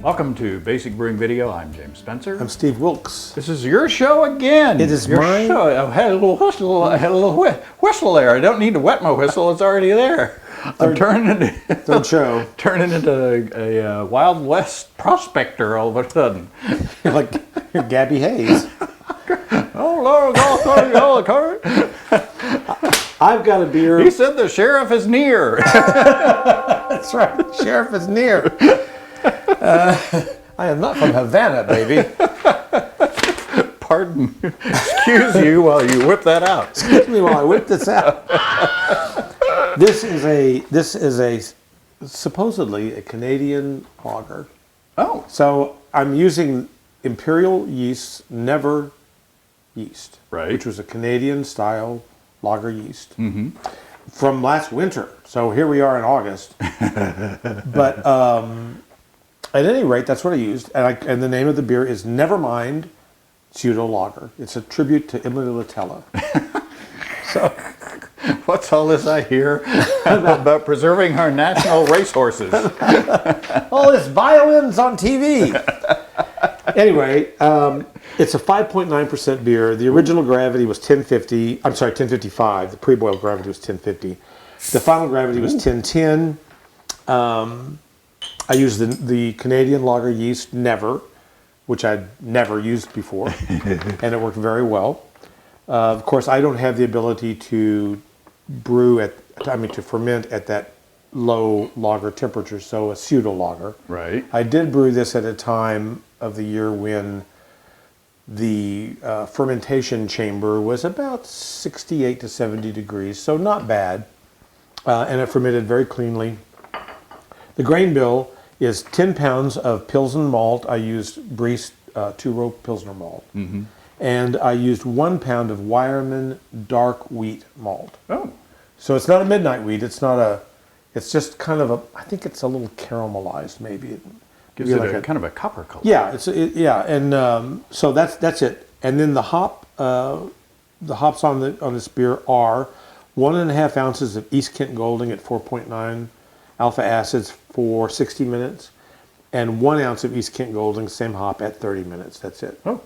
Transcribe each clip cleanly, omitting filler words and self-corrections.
Welcome to Basic Brewing Video. I'm James Spencer. I'm Steve Wilkes. This is your show again. It is your mine. show. I had a little whistle. Whistle there. I don't need to wet my whistle. It's already there. I'm turning into a Wild West prospector all of a sudden. You're like you're Gabby Hayes. Oh Lord, I've got a beer. He said the sheriff is near. That's right. The sheriff is near. I am not from Havana, baby. Pardon. Excuse you while you whip that out. Excuse me while I whip this out. This is a supposedly a Canadian lager. Oh. So I'm using Imperial yeast, never yeast, Right. which was a Canadian style lager yeast from last winter. So here we are in August. But at any rate, that's what I used, and the name of the beer is Nevermind Pseudo Lager. It's a tribute to Emily Litella. So, what's all this I hear about preserving our national racehorses? all this violins on TV. Anyway, it's a 5.9% beer. The original gravity was 1050. I'm sorry, 1055. The pre-boiled gravity was 1050. The final gravity was 1010. I used the Canadian lager yeast Never, which I'd never used before, and it worked very well. Of course, I don't have the ability to to ferment at that low lager temperature, so a pseudo lager. Right. I did brew this at a time of the year when the fermentation chamber was about 68 to 70 degrees, so not bad, and it fermented very cleanly. The grain bill is 10 pounds of Pilsen malt. I used Briest 2-row Pilsner malt. Mm-hmm. And I used 1 pound of Weyermann dark wheat malt. Oh. So it's not a midnight wheat. It's just kind of I think it's a little caramelized maybe. It gives it like kind of a copper color. Yeah, and so that's it. And then the hops on this beer are 1.5 ounces of East Kent Golding at 4.9 alpha acids for 60 minutes, and 1 ounce of East Kent Golding, same hop, at 30 minutes. That's it. Oh.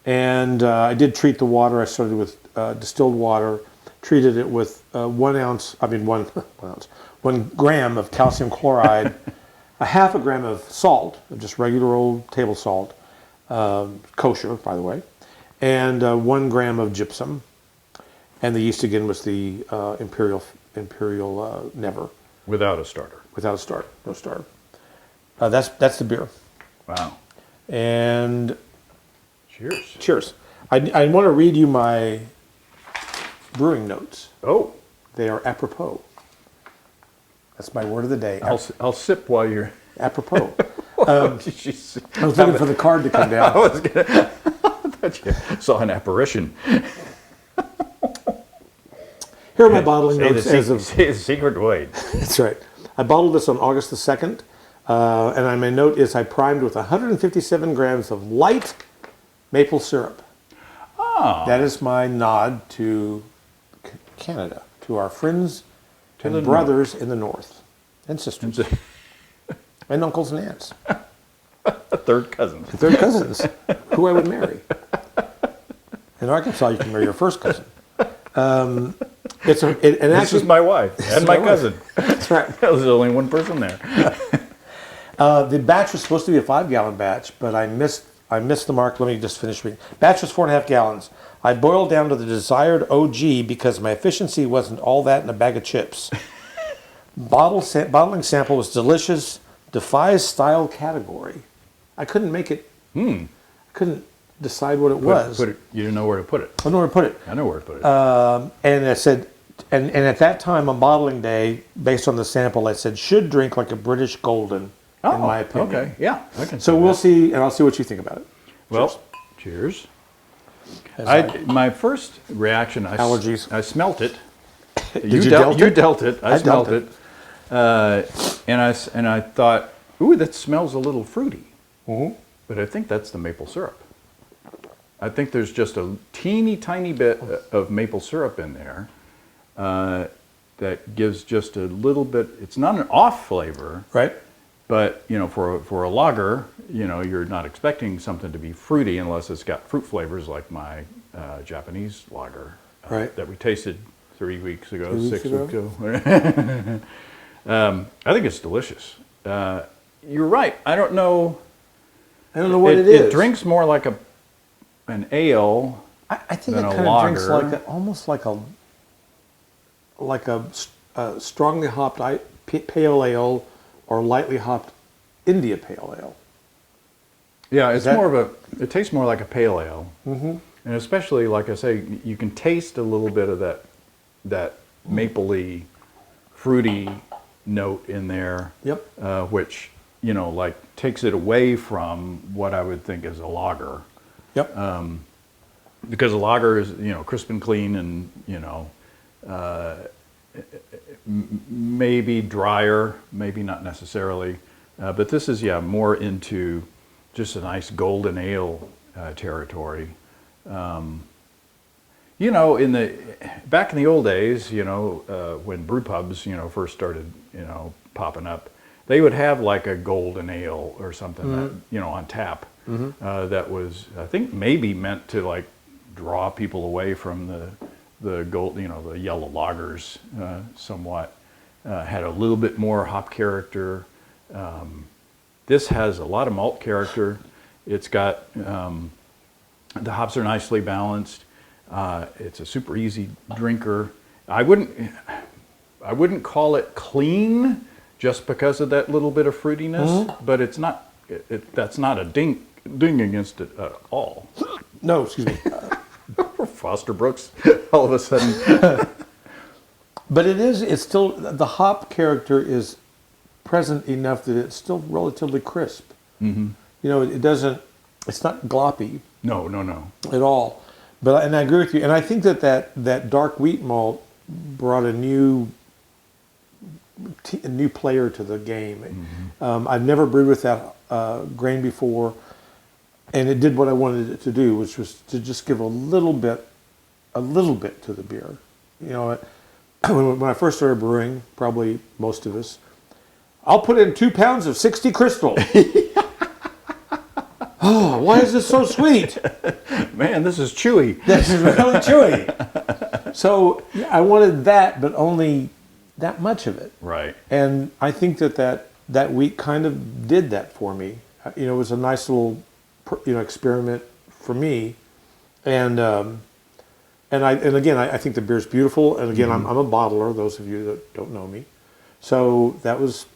And I did treat the water. I started with distilled water, treated it with 1 gram of calcium chloride, a half a gram of salt, just regular old table salt, kosher, by the way, and 1 gram of gypsum. And the yeast again was the Imperial Never. Without a starter. Without a starter, no starter. That's the beer. Wow. And cheers. Cheers. I want to read you my brewing notes. Oh. They are apropos. That's my word of the day. I'll sip while you're... Apropos. I was looking for the card to come down. I thought you saw an apparition. Here are my bottling notes say the secret word. That's right. I bottled this on August the 2nd, and my note is I primed with 157 grams of light maple syrup. Oh. That is my nod to Canada, to our friends and brothers in the north, and sisters, and uncles and aunts. Third cousins. Third cousins, who I would marry. In Arkansas, you can marry your first cousin. This is my wife and my cousin. That's right. There's only one person there. The batch was supposed to be a 5-gallon batch, but I missed the mark. Let me just finish reading. Batch was 4.5 gallons. I boiled down to the desired OG because my efficiency wasn't all that in a bag of chips. Bottling sample was delicious. Defies style category. I couldn't make it. I couldn't decide what it was. You didn't know where to put it. I know where to put it. I know where to put it. And I said, and at that time on bottling day, based on the sample, I said should drink like a British Golden, in my opinion. Okay, yeah. So we'll see, and I'll see what you think about it. Well, cheers. My first reaction, allergies. I smelt it. You dealt it. I smelt it. And I thought, ooh, that smells a little fruity. Mm-hmm. But I think that's the maple syrup. I think there's just a teeny tiny bit of maple syrup in there that gives just a little bit. It's not an off flavor, right? But for a lager, you're not expecting something to be fruity unless it's got fruit flavors like my Japanese lager Right. that we tasted 3 weeks ago, 3 weeks 6 ago? weeks ago. I think it's delicious. You're right. I don't know. I don't know what it It is. drinks more like an ale. I think it than a kind of drinks lager. like almost like a strongly hopped pale ale or lightly hopped India pale ale. Yeah, it's that- more of it tastes more like a pale ale. Mm-hmm. And especially, like I say, you can taste a little bit of that mapley, fruity note in there. Yep. Which, like takes it away from what I would think is a lager. Yep. Because a lager is, crisp and clean and, maybe drier, maybe not necessarily. But this is, more into just a nice golden ale territory. Back in the old days, when brew pubs, first started, popping up, they would have like a golden ale or something that, on tap. That was, I think, maybe meant to like draw people away from the gold, the yellow lagers somewhat. Had a little bit more hop character. This has a lot of malt character. It's got the hops are nicely balanced. It's a super easy drinker. I wouldn't call it clean just because of that little bit of fruitiness, but it's not. That's not a ding against it at all. No, excuse me. Foster Brooks, all of a sudden. But it's still, the hop character is present enough that it's still relatively crisp. Mm-hmm. It's not gloppy No. at all. And I agree with you. And I think that dark wheat malt brought a new player to the game. Mm-hmm. I've never brewed with that grain before, and it did what I wanted it to do, which was to just give a little bit to the beer. When I first started brewing, probably most of us, I'll put in 2 pounds of 60 Crystal. Oh, why is this so sweet? Man, this is chewy. This is really chewy. So I wanted that, but only that much of it. Right. And I think that wheat kind of did that for me. It was a nice little, experiment for me. And again, I think the beer's beautiful. And again, I'm a bottler, those of you that don't know me. So that was,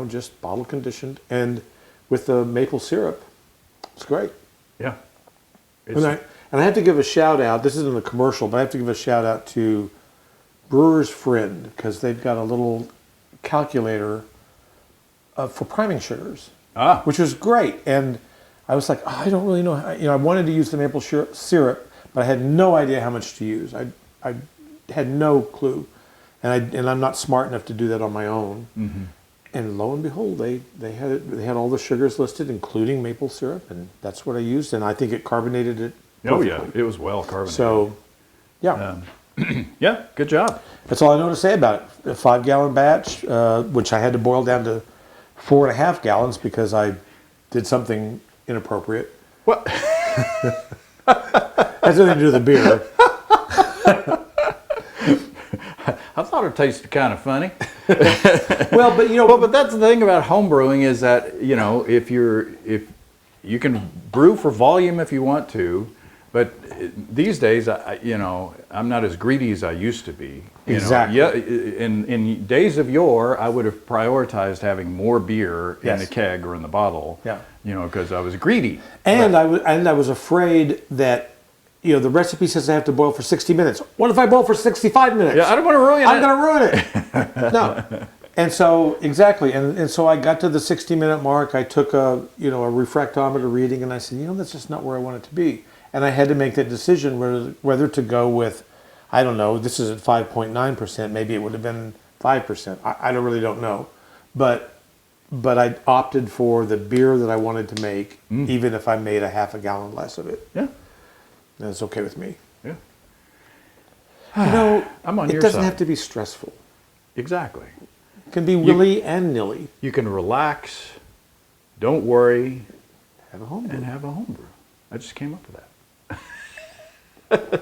just bottle conditioned. And with the maple syrup, it's great. Yeah. And I have to give a shout out, this isn't a commercial, but I have to give a shout out to Brewer's Friend, because they've got a little calculator for priming sugars, which was great. And I was like, I don't really know how, I wanted to use the maple syrup, but I had no idea how much to use. I had no clue. And I'm not smart enough to do that on my own. Mm-hmm. And lo and behold, they had all the sugars listed, including maple syrup, and that's what I used. And I think it carbonated it perfectly. Oh yeah, it was well carbonated. So, yeah. Yeah, good job. That's all I know to say about it. A 5-gallon batch, which I had to boil down to 4.5 gallons because I did something inappropriate. What? Has nothing to do with the beer. I thought it tasted kind of funny. Well, but but that's the thing about home brewing is that if you can brew for volume if you want to, but these days I'm not as greedy as I used to be. Exactly. In days of yore, I would have prioritized having more beer in the keg or in the bottle. Yeah. Because I was greedy. And I was afraid that the recipe says I have to boil for 60 minutes. What if I boil for 65 minutes? Yeah, I don't want to ruin it. I'm going to ruin it. No. And so, exactly. And so I got to the 60-minute mark. I took a refractometer reading, and I said, that's just not where I want it to be. And I had to make that decision whether to go with, I don't know, this is at 5.9%. Maybe it would have been 5%. I really don't know. But I opted for the beer that I wanted to make, even if I made a half a gallon less of it. Yeah. And it's okay with me. Yeah. I'm on your side. It doesn't have to be stressful. Exactly. It can be willy and nilly. You can relax don't worry Have a homebrew. and have a homebrew. I just came up with that.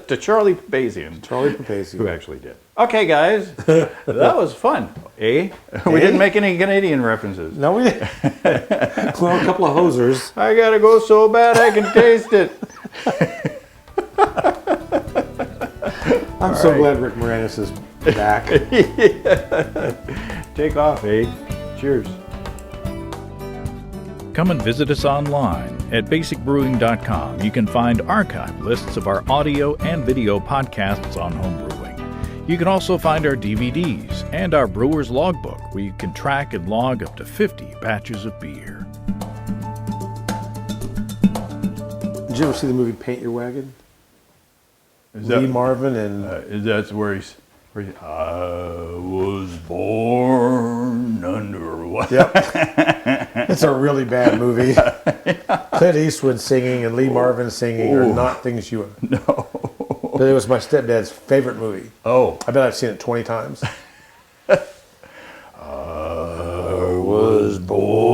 To Charlie Papazian, Charlie Papazian. who actually did. Okay, guys, that was fun. Eh? We didn't make any Canadian references. No, we didn't. Well, a couple of hosers. I gotta go so bad I can taste it. I'm so glad Rick Moranis is back. Take off, eh? Cheers. Come and visit us online at basicbrewing.com. You can find archive lists of our audio and video podcasts on homebrewing. You can also find our DVDs and our brewer's logbook, where you can track and log up to 50 batches of beer. Did you ever see the movie Paint Your Wagon? Is Lee Marvin and that's where he's. I was born under what? Yep. It's a really bad movie. Clint Eastwood singing and Lee Marvin singing are not things you would. No. But it was my stepdad's favorite movie. Oh. I bet I've seen it 20 times. I was born